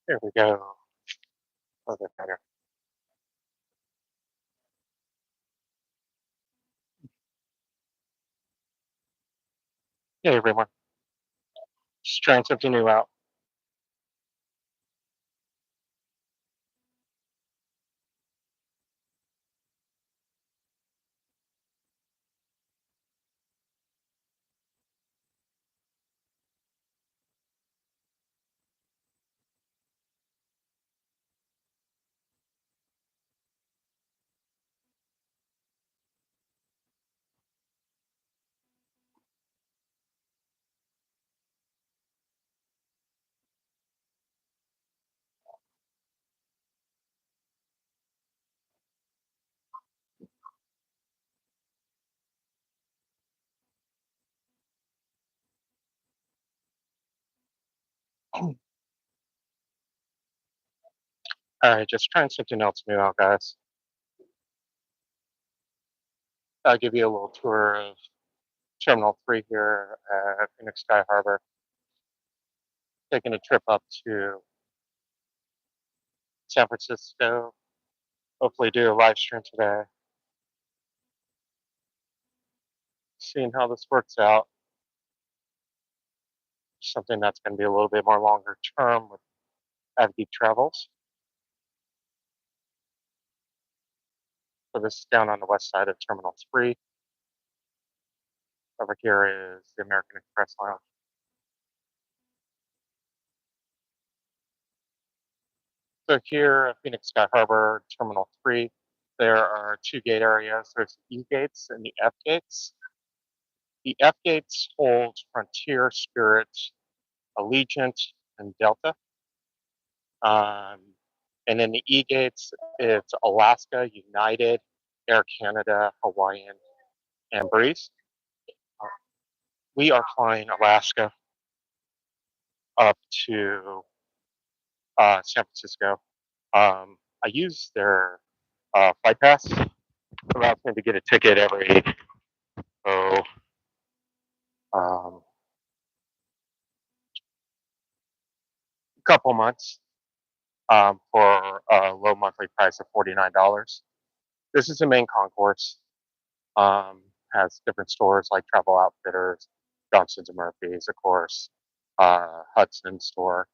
There we go. A little bit better. Hey everyone. Just trying something new out. Alright, just trying something else new out, guys. I'll give you a little tour of Terminal 3 here at Phoenix Sky Harbor. Taking a trip up to San Francisco. Hopefully do a live stream today. Seeing how this works out. Something that's going to be a little bit more longer term with Avgeek Travels. So this is down on the west side of Terminal 3. Over here is the American Express Lounge. So here at Phoenix Sky Harbor, Terminal 3, there are two gate areas. There's the E gates and the F gates. The F gates hold Frontier, Spirit, Allegiant, and Delta. And in the E gates, it's Alaska, United, Air Canada, Hawaiian, and Breeze. We are flying Alaska up to San Francisco. I use their flight pass. It allows me to get a ticket every um, couple months for a low monthly price of $49. This is the main concourse. Has different stores like Travel Outfitters, Johnson's and Murphy's, of course, Hudson store,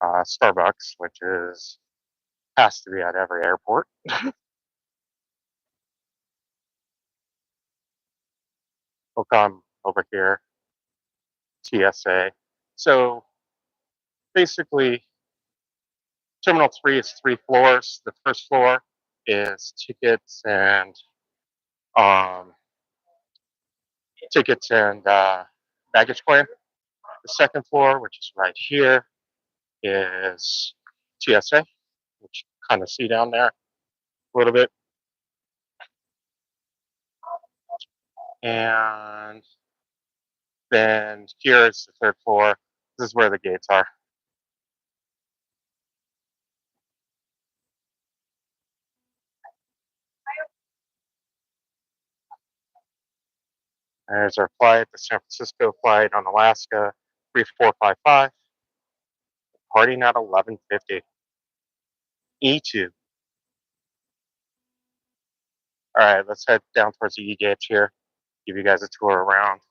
Starbucks, which has to be at every airport. We'll come over here, TSA. So basically, Terminal 3 is 3 floors. The first floor is tickets and baggage claim. The second floor, which is right here, is TSA, which you kind of see down there a little bit. And then here is the third floor. This is where the gates are. There's our flight, the San Francisco flight on Alaska, 3455, departing at 11:50. E2. All right, let's head down towards the E gates here. Give you guys a tour around.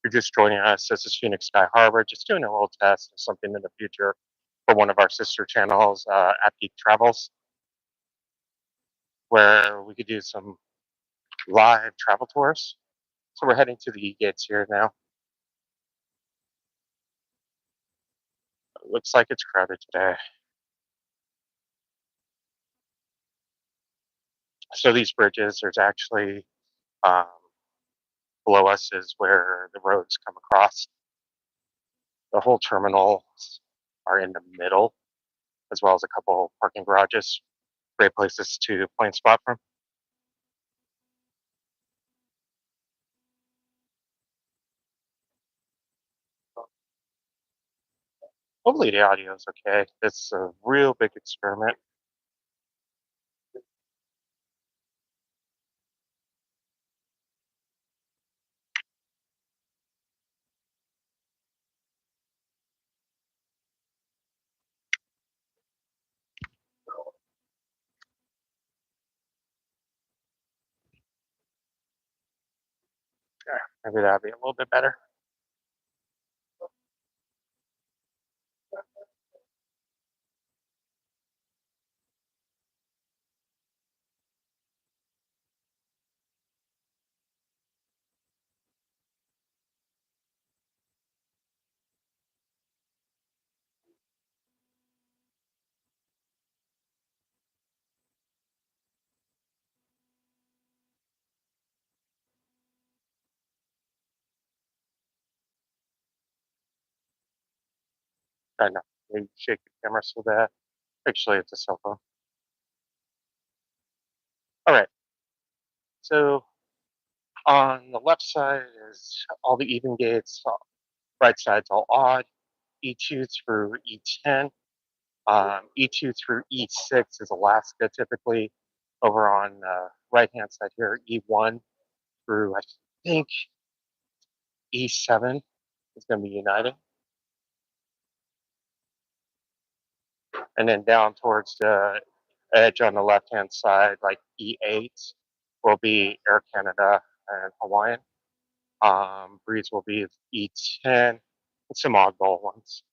If you're just joining us, this is Phoenix Sky Harbor, just doing a little test of something in the future for one of our sister channels, Avgeek Travels, where we could do some live travel tours. So we're heading to the E gates here now. It looks like it's crowded today. So these bridges, there's actually below us is where the roads come across. The whole terminals are in the middle, as well as a couple parking garages. Great places to plane spot from. Hopefully the audio is okay. It's a real big experiment. Maybe that'd be a little bit better. Try not to shake the camera so that actually it's a cell phone. All right. So on the left side is all the even gates. Right side's all odd. E2 through E10. E2 through E6 is Alaska typically. Over on the right hand side here, E1 through I think E7 is going to be United. And then down towards the edge on the left hand side, like E8, will be Air Canada and Hawaiian. Breeze will be E10, and some oddball ones.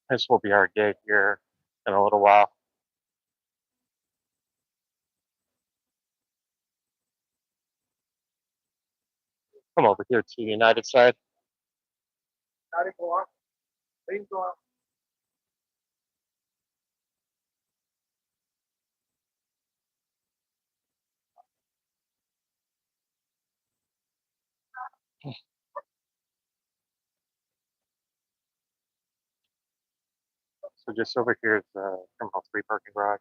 This will be our gate here in a little while. Come over here to the United side. So just over here is the Terminal 3 parking garage.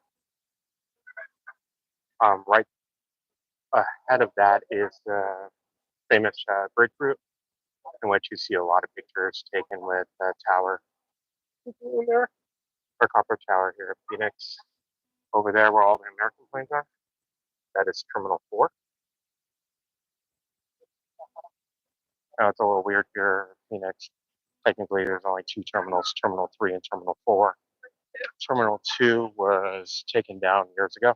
Right ahead of that is the famous bridge route, in which you see a lot of pictures taken with the tower there, or copper tower here at Phoenix. Over there, where all the American planes are, that is Terminal 4. Now it's a little weird here at Phoenix. Technically, there's only two terminals, Terminal 3 and Terminal 4. Terminal 2 was taken down years ago.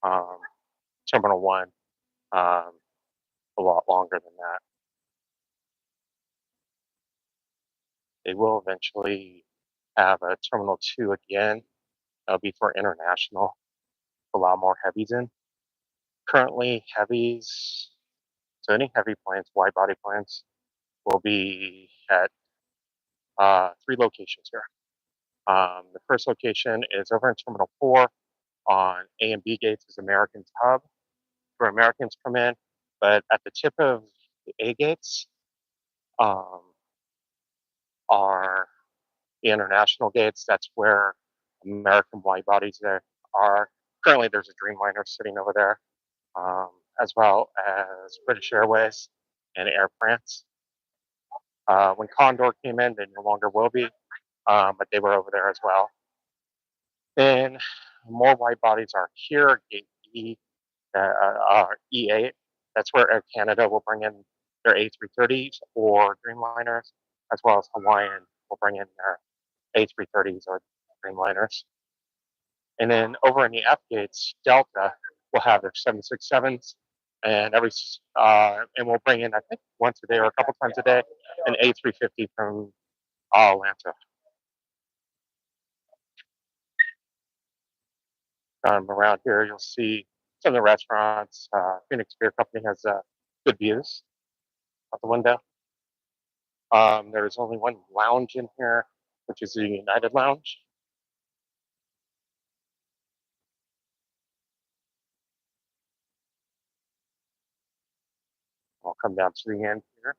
Um, Terminal 1, um, a lot longer than that. They will eventually have a Terminal 2 again. That'll be for international, a lot more heavies in. Currently, heavies, so any heavy planes, wide body planes, will be at three locations here. The first location is over in Terminal 4 on A and B gates is American's hub, where Americans come in. But at the tip of the A gates um, are the international gates. That's where American wide bodies there are. Currently, there's a Dreamliner sitting over there, as well as British Airways and Air France. When Condor came in, they no longer will be, but they were over there as well. Then more wide bodies are here, Gate E, E8. That's where Air Canada will bring in their A330s or Dreamliners, as well as Hawaiian will bring in their A330s or Dreamliners. And then over in the F gates, Delta will have their 767s, and and we'll bring in I think once a day or a couple times a day an A350 from Atlanta. Around here, you'll see some of the restaurants. Phoenix Beer Company has good views out the window. There's only one lounge in here, which is the United Lounge. I'll come down to the end here.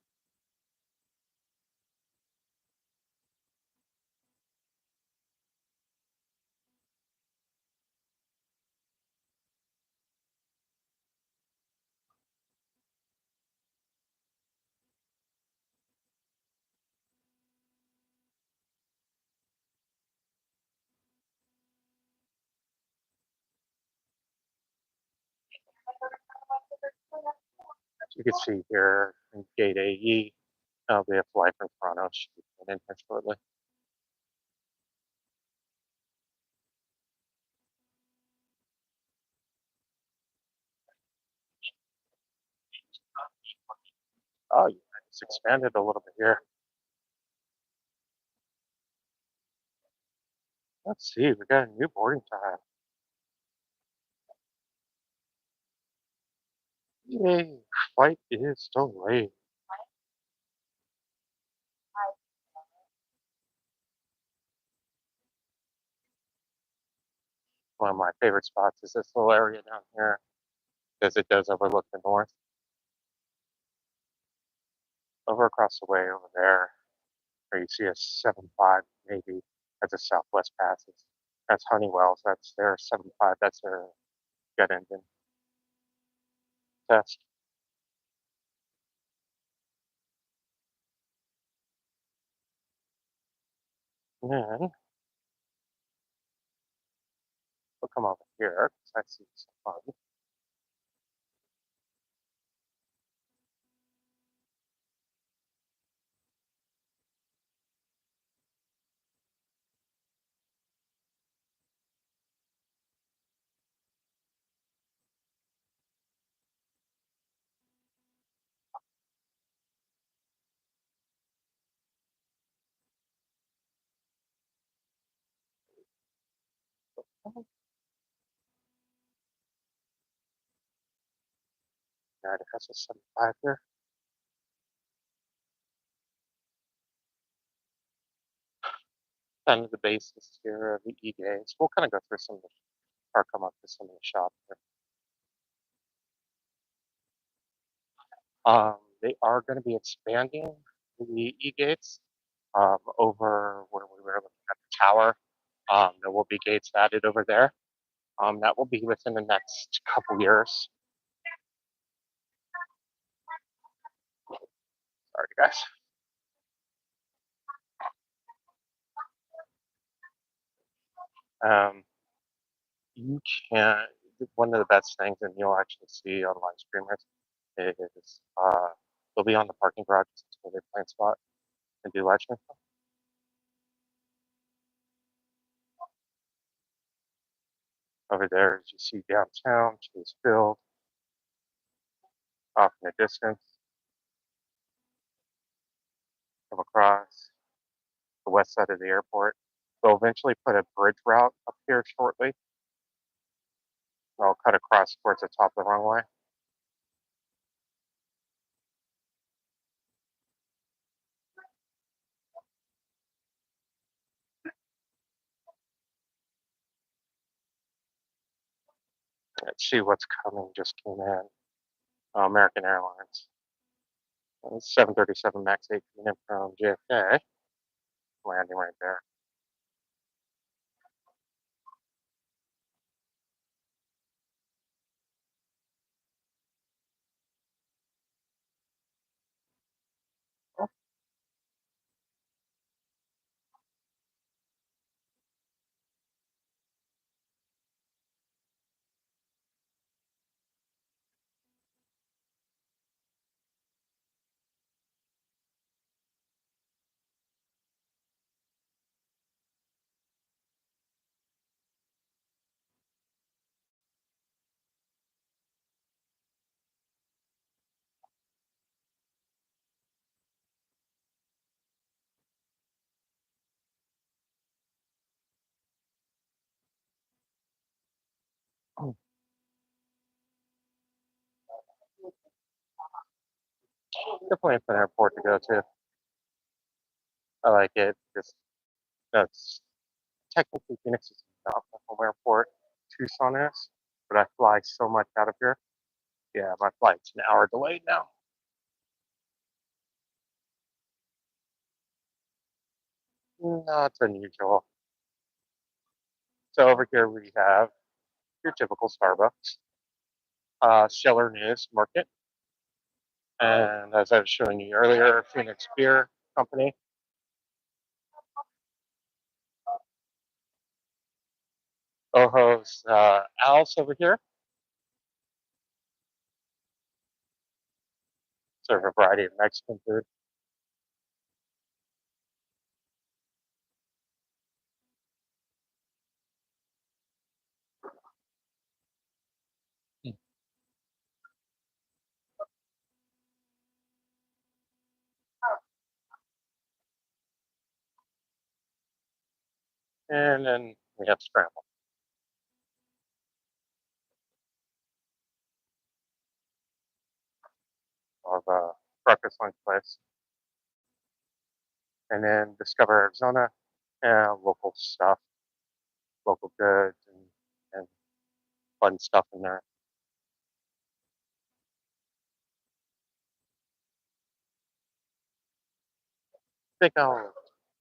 So you can see here in Gate AE, we have flight from Toronto. Should be coming in here shortly. Oh, yeah, it's expanded a little bit here. Let's see, we got a new boarding time. Yay, flight is delayed. One of my favorite spots is this little area down here because it does overlook the north. Over across the way over there, where you see a 7.5 maybe, that's a Southwest passes. That's Honeywell's, that's their 7.5, that's their jet engine test. And then we'll come over here because I see some fun. Yeah, it has a 7.5 here. Kind of the basis here of the E-Days. We'll kind of go through some of the, or come up to some of the shops here. They are going to be expanding the E-Gates over where we were looking at the tower. There will be gates added over there. That will be within the next couple years. Sorry, guys. Um, you can, one of the best things, and you'll actually see on live streamers, is they'll be on the parking garage. It's a really plain spot and do live stream. Over there, as you see downtown, Chase Field, off in the distance, come across the west side of the airport. They'll eventually put a bridge route up here shortly. I'll cut across towards the top of the runway. Let's see what's coming. Just came in. American Airlines. 737 MAX 8 coming in from JFK. Landing right there. Definitely a fun airport to go to. I like it. Just that's technically Phoenix is not my home airport. Tucson is, but I fly so much out of here. Yeah, my flight's an hour delayed now. Not unusual. So over here we have your typical Starbucks, Scheller News Market, and as I was showing you earlier, Phoenix Beer Company. Ojo's Al's over here. Serve a variety of Mexican food. And then we have scramble of breakfast, lunch place, and then discover Arizona and local stuff, local goods, and fun stuff in there. I think I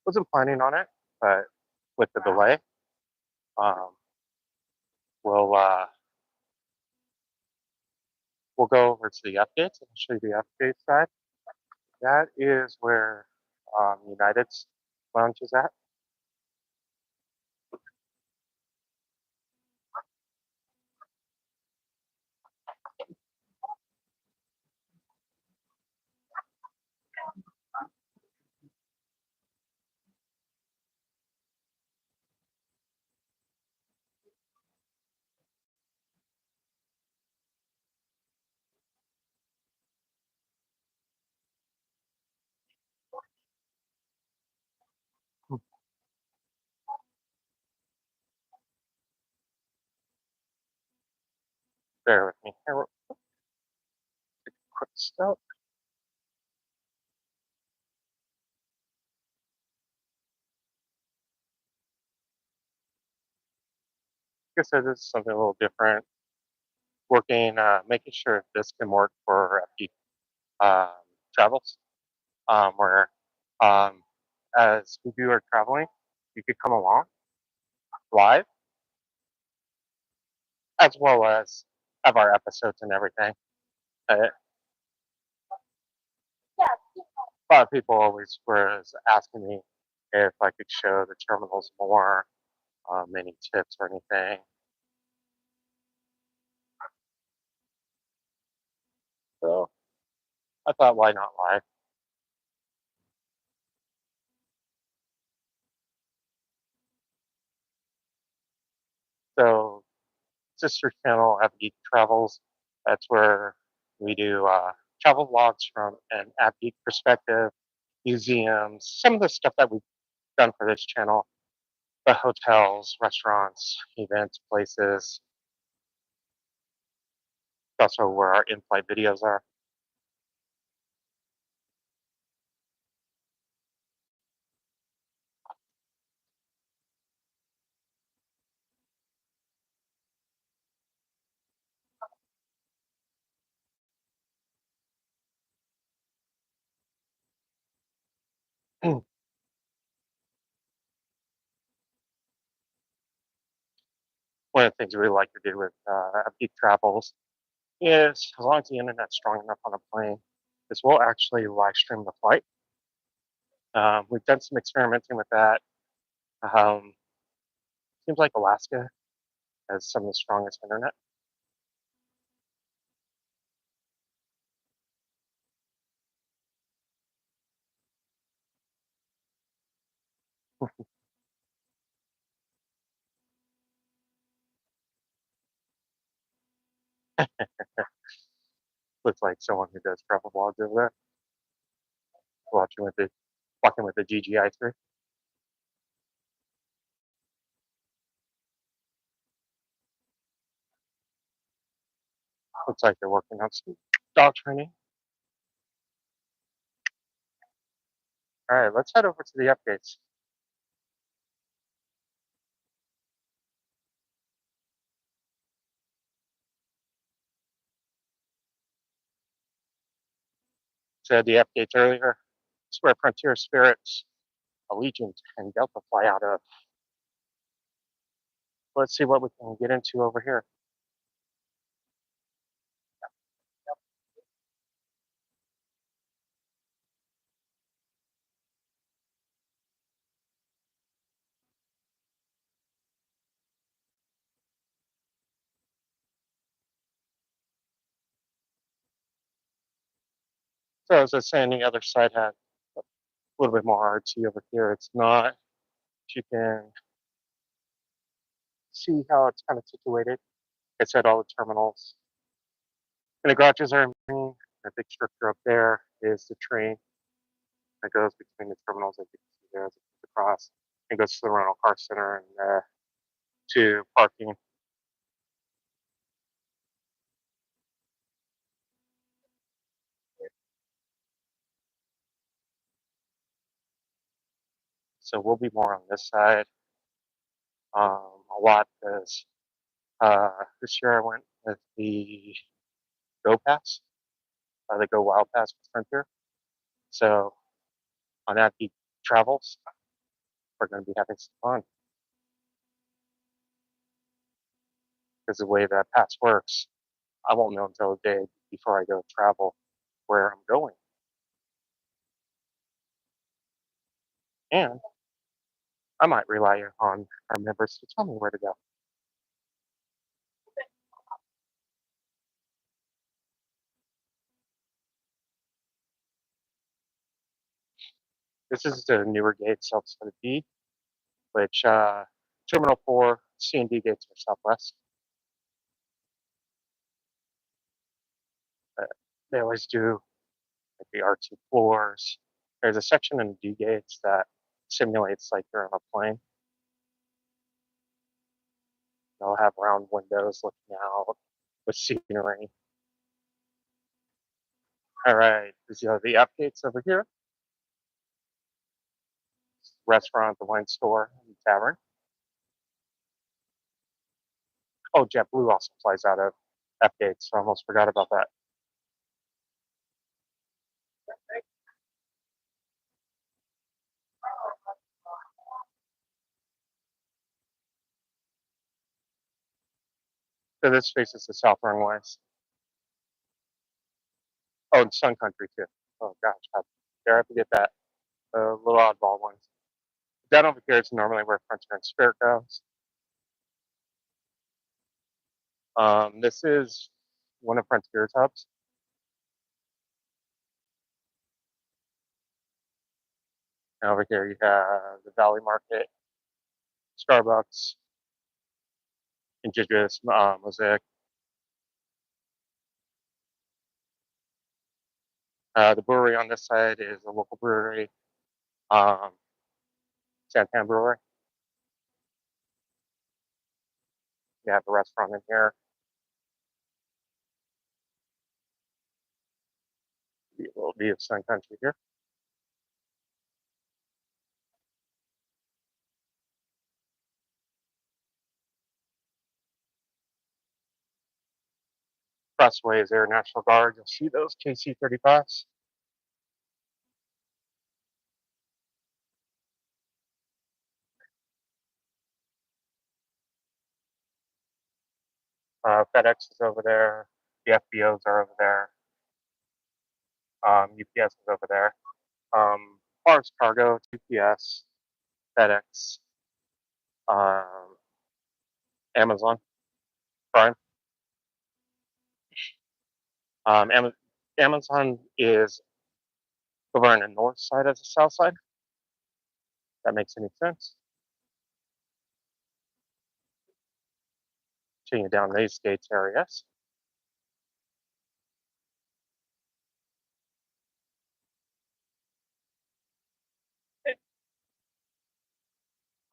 wasn't planning on it, but with the delay, um, we'll uh, we'll go over to the updates and show you the update side. That is where United's lounge is at. Bear with me here. Quick step. Like I said, this is something a little different. Working, making sure this can work for um, travels, where um, as we are traveling, you could come along live as well as have our episodes and everything. A lot of people always was asking me if I could show the terminals more, any tips or anything. So I thought, why not live? So sister channel, Geek Travels. That's where we do travel vlogs from an Geek perspective, museums, some of the stuff that we've done for this channel, the hotels, restaurants, events, places. It's also where our in-flight videos are. One of the things we like to do with Geek Travels is, as long as the internet's strong enough on a plane, is we'll actually live stream the flight. We've done some experimenting with that. Um, Seems like Alaska has some of the strongest internet. Looks like someone who does travel vlogs over there, watching with the walking with the GGI3. Looks like they're working on some dog training. All right, let's head over to the updates. Said the updates earlier. It's where Frontier Spirits, Allegiant, and Delta fly out of. Let's see what we can get into over here. So as I was saying, the other side had a little bit more RT over here. It's not. You can see how it's kind of situated. It said all the terminals. And the garages are in green. The big structure up there is the train that goes between the terminals, as you can see there as it comes across. It goes to the rental car center and to parking. So we'll be more on this side a lot because this year I went with the Go Pass, the Go Wild Pass with Frontier. So on that deep travels, we're going to be having some fun because the way that pass works, I won't know until the day before I go travel where I'm going. And I might rely on our members to tell me where to go. This is the newer gate, Southside D, which Terminal 4 C and D gates are southwest. They always do like the R2 floors. There's a section in D gates that simulates like you're on a plane. They'll have round windows looking out with scenery. All right, these are the F gates over here. Restaurant, the wine store, and the tavern. Oh, JetBlue also flies out of F gates, so I almost forgot about that. So this faces the south runways. Oh, and Sun Country too. Oh gosh, how dare I forget that? The little oddball ones. Down over here is normally where Frontier and Spirit goes. This is one of Frontier's hubs. And over here you have the Valley Market, Starbucks, Indigenous Mosaic. The brewery on this side is a local brewery, Santan Brewery. You have a restaurant in here. A little view of Sun Country here. Crossway is Air National Guard. You'll see those KC-35s. FedEx is over there. The FBOs are over there. UPS is over there. As Cargo, UPS, FedEx, Amazon Prime. Amazon is over on the north side of the south side. That makes any sense. Taking down these gates areas.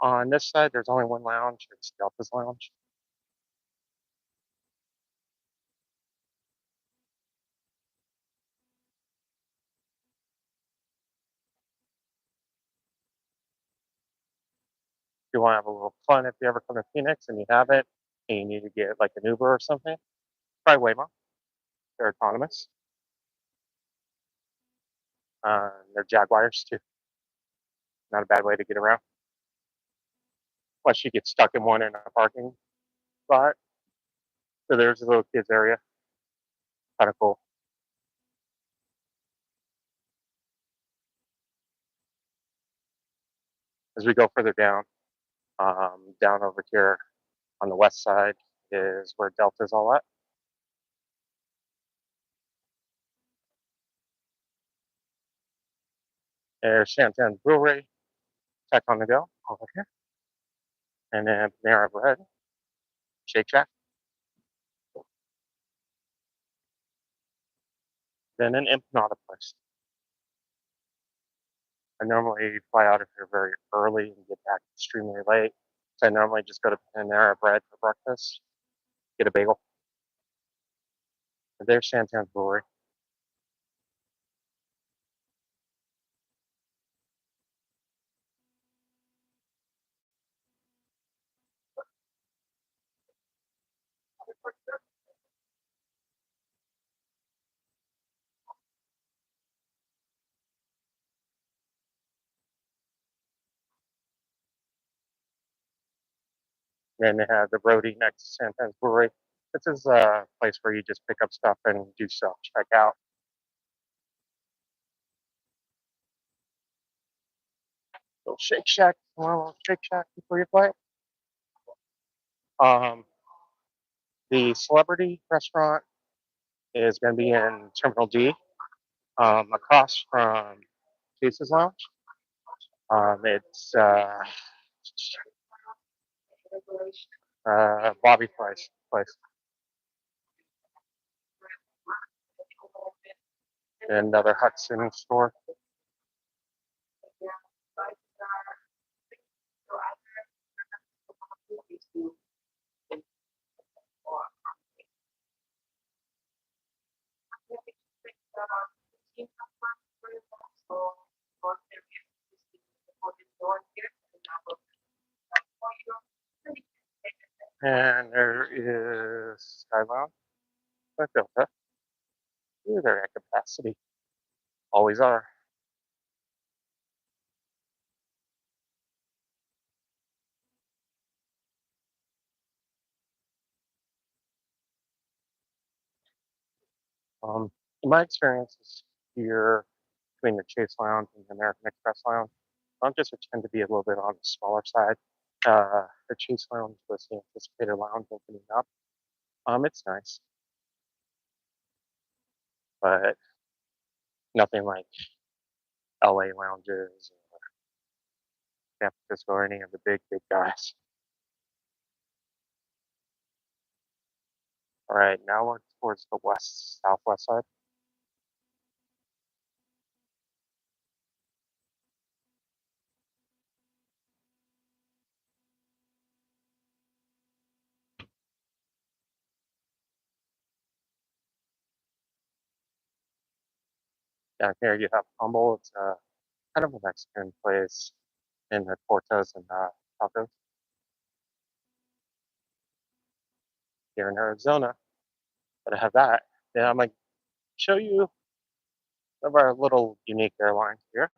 On this side, there's only one lounge. It's Delta's Lounge. If you want to have a little fun, if you ever come to Phoenix and you have it, and you need to get like an Uber or something, try Waymo. They're autonomous. They're Jaguars too. Not a bad way to get around. Unless you get stuck in one in a parking spot. So there's a little kids area. Kind of cool. As we go further down, down over here on the west side is where Delta's all at. There's Santan Brewery, Tech on the Go over here. And then Panera Bread, Shake Shack. Then an Empanada place. I normally fly out of here very early and get back extremely late. So I normally just go to Panera Bread for breakfast, get a bagel. And there's Shantan's Brewery. And they have the roadie next to Shantan's Brewery. This is a place where you just pick up stuff and do self checkout. Little Shake Shack. Want a little Shake Shack before you play? Um, the Celebrity Restaurant is going to be in Terminal D, across from Chase's Lounge. It's Bobby place. Another Hudson store. And there is Sky Lounge. But Delta. Ooh, they're at capacity. Always are. In my experiences here between the Chase Lounge and the American Express Lounge, lounges tend to be a little bit on the smaller side. The Chase Lounge was the anticipated lounge opening up. It's nice, but nothing like LA lounges or San Francisco or any of the big guys. All right, now we're towards the southwest side. Down here you have Humble. It's kind of a Mexican place in the tortas and tacos here in Arizona. But I have that. Yeah, I'm like show you one of our little unique airlines here.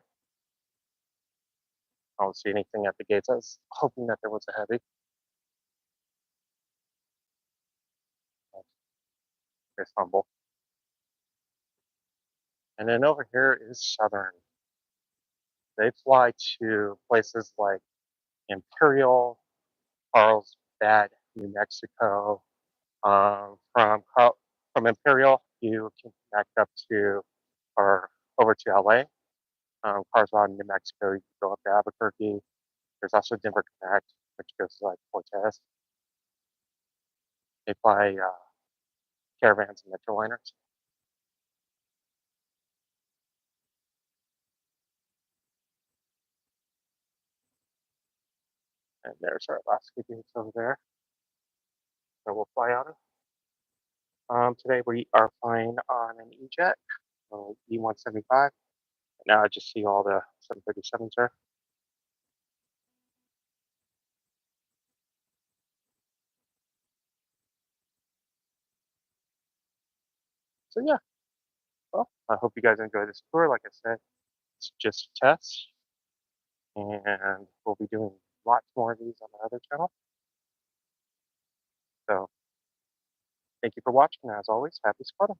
I don't see anything at the gates. I was hoping that there was a heavy. It's Humble. And then over here is Southern. They fly to places like Imperial, Carlsbad, New Mexico. From Imperial, you can connect up to or over to LA. Carlsbad, New Mexico, you can go up to Albuquerque. There's also Denver Connect, which goes to like Cortez. They fly caravans and Metroliners. And there's our Alaska gates over there. So we'll fly out of. Today we are flying on an E-Jet, E175. Now I just see all the 737s there. So yeah, well, I hope you guys enjoy this tour. Like I said, it's just a test, and we'll be doing lots more of these on the other channel. So thank you for watching. As always, happy spotting.